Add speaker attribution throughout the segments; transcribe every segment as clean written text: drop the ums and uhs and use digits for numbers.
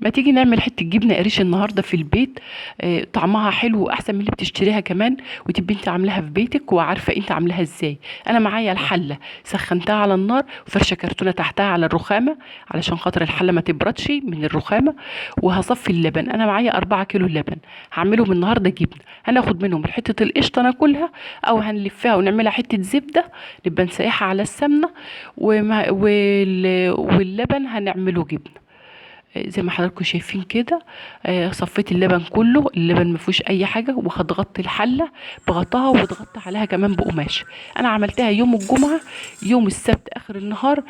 Speaker 1: ما تيجي نعمل حته جبنه قريش النهارده في البيت. طعمها حلو واحسن من اللي بتشتريها كمان، وتبقي انت عاملاها في بيتك وعارفه انت عاملاها ازاي. انا معايا الحله سخنتها على النار وفرشه كرتونه تحتها على الرخامه علشان خاطر الحله ما تبردش من الرخامه. وهصفي اللبن، انا معايا 4 كيلو لبن. هعملهم النهارده جبنه. هناخد منهم حته القشطه ناكلها، او هنلفها ونعملها حته زبده نبقى نسيحها على السمنه. واللبن هنعمله جبنه. زي ما حضراتكم شايفين كده. صفيت اللبن كله، اللبن ما فيهوش اي حاجه، وهتغطي الحله بغطاها وتغطي عليها كمان بقماش. انا عملتها يوم الجمعه. يوم السبت اخر النهار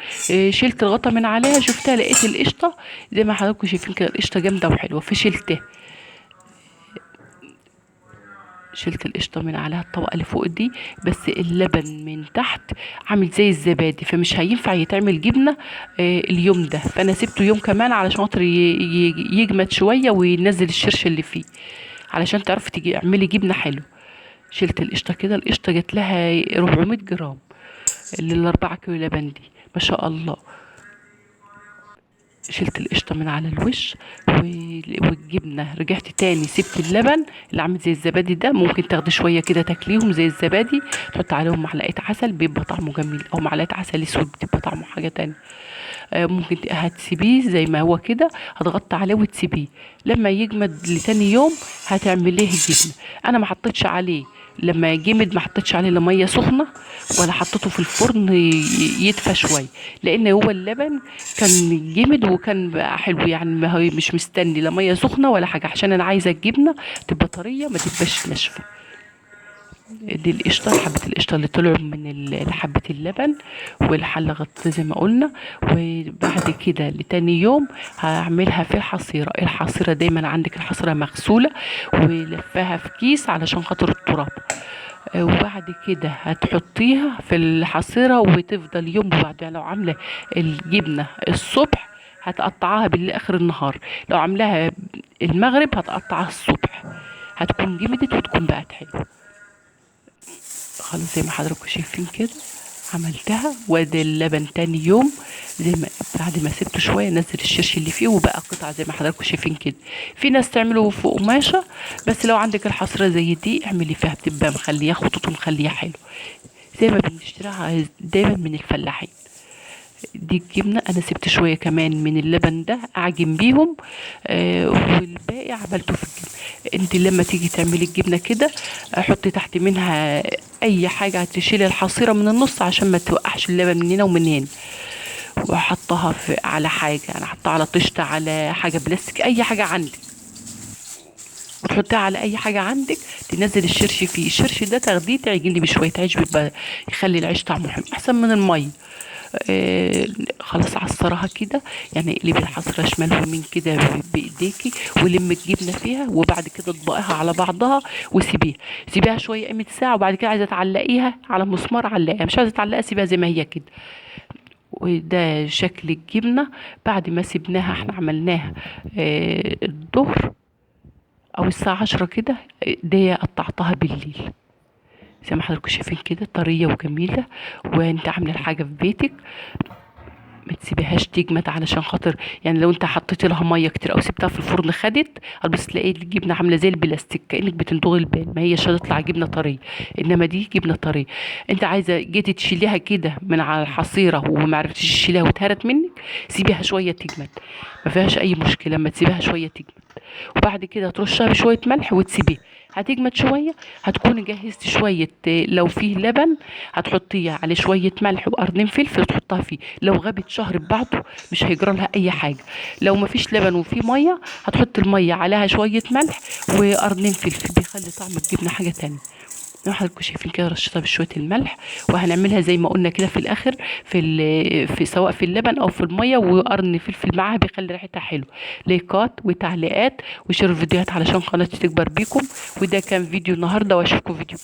Speaker 1: شلت الغطا من عليها، شفتها لقيت القشطه زي ما حضراتكم شايفين كده، القشطه جامده وحلوه فشلتها. شلت القشطه من عليها الطبقه اللي فوق دي، بس اللبن من تحت عامل زي الزبادي، فمش هينفع يتعمل جبنه اليوم ده. فانا سبته يوم كمان علشان خاطر يجمد شويه وينزل الشرش اللي فيه، علشان تعرفي تيجي اعملي جبنه حلو. شلت القشطه كده، القشطه جات لها 400 جرام، اللي الاربعة كيلو لبن دي ما شاء الله. شلت القشطه من على الوش والجبنه، رجعت تاني سبت اللبن اللي عامل زي الزبادي ده. ممكن تاخدي شويه كده تاكليهم زي الزبادي، تحط عليهم معلقه عسل بيبقى طعمه جميل، او معلقه عسل اسود بتبقى طعمه حاجه تانية. ممكن هتسيبيه زي ما هو كده، هتغطي عليه وتسيبيه لما يجمد لتاني يوم هتعمليه جبنه. انا ما حطيتش عليه لما جمد، ما حطيتش عليه لا ميه سخنه ولا حطيته في الفرن يدفى شويه، لان هو اللبن كان جمد وكان بقى حلو يعني. ما هو مش مستني لا ميه سخنه ولا حاجه، عشان انا عايزه الجبنه تبقى طريه ما تبقاش ناشفه. دي القشطة، حبة القشطة اللي طلعوا من حبة اللبن. والحلة غطيت زي ما قلنا. وبعد كده لتاني يوم هعملها في الحصيرة. الحصيرة دايما عندك الحصيرة مغسولة ولفاها في كيس علشان خاطر التراب. وبعد كده هتحطيها في الحصيرة وتفضل يوم. وبعد يعني لو عاملة الجبنة الصبح هتقطعها بالآخر النهار، لو عاملاها المغرب هتقطعها الصبح، هتكون جمدت وتكون بقت حلوة خلاص. زي ما حضراتكم شايفين كده عملتها. وادي اللبن تاني يوم زي ما بعد ما سبته شويه نزل الشرش اللي فيه وبقى قطع زي ما حضراتكم شايفين كده. في ناس تعمله في قماشه، بس لو عندك الحصيره زي دي اعملي فيها، بتبقى مخليه خطوط ومخليه حلو زي ما بنشتريها دايما من الفلاحين. دي الجبنه انا سبت شويه كمان من اللبن ده اعجن بيهم. والباقي عملته في الجبنه. انت لما تيجي تعملي الجبنه كده حطي تحت منها اي حاجه تشيل الحصيره من النص عشان ما توقعش اللبن من هنا ومن هنا. وحطها على حاجه، انا حطها على طشت، على حاجه بلاستيك، اي حاجه عندك وتحطيها على اي حاجه عندك. تنزل الشرش فيه، الشرش ده تاخديه تعجني بشويه عيش، بيبقى يخلي العيش طعمه حلو احسن من الميه. خلاص عصرها كده، يعني اقلبي الحصرة شمال ويمين كده بايديكي ولمي الجبنة فيها. وبعد كده اطبقيها على بعضها وسيبيها، سيبيها شوية قيمة ساعة. وبعد كده عايزة تعلقيها على مسمار علقيها، مش عايزة تعلقيها سيبيها زي ما هي كده. وده شكل الجبنة بعد ما سيبناها. احنا عملناها الظهر او الساعة 10 كده، دي قطعتها بالليل زي ما حضراتكم شايفين كده، طرية وجميلة. وانت عاملة الحاجة في بيتك ما تسيبيهاش تجمد، علشان خاطر يعني لو انت حطيتي لها ميه كتير او سبتها في الفرن خدت هتبص تلاقي الجبنه عامله زي البلاستيك كانك بتندغي البان، ما هيش هتطلع جبنه طريه. انما دي جبنه طريه. انت عايزه جيتي تشيليها كده من على الحصيره وما عرفتيش تشيليها واتهرت منك، سيبيها شويه تجمد، ما فيهاش اي مشكله لما تسيبيها شويه تجمد. وبعد كده ترشها بشويه ملح وتسيبيها هتجمد شويه. هتكوني جهزتي شويه لو فيه لبن هتحطيه عليه شويه ملح وقرنين فلفل وتحطها فيه. لو غابت شهر ببعضه مش هيجرى لها اي حاجه. لو ما فيش لبن وفيه ميه هتحط الميه عليها شويه ملح وقرنين فلفل، بيخلي طعم الجبنه حاجه تانية. زي ما حضراتكم شايفين كده رشيتها بشويه الملح. وهنعملها زي ما قلنا كده في الاخر في سواء في اللبن او في الميه، وقرن فلفل معاها بيخلي ريحتها حلو. لايكات وتعليقات وشير الفيديوهات علشان قناتي تكبر بيكم. وده كان فيديو النهارده، واشوفكم فيديو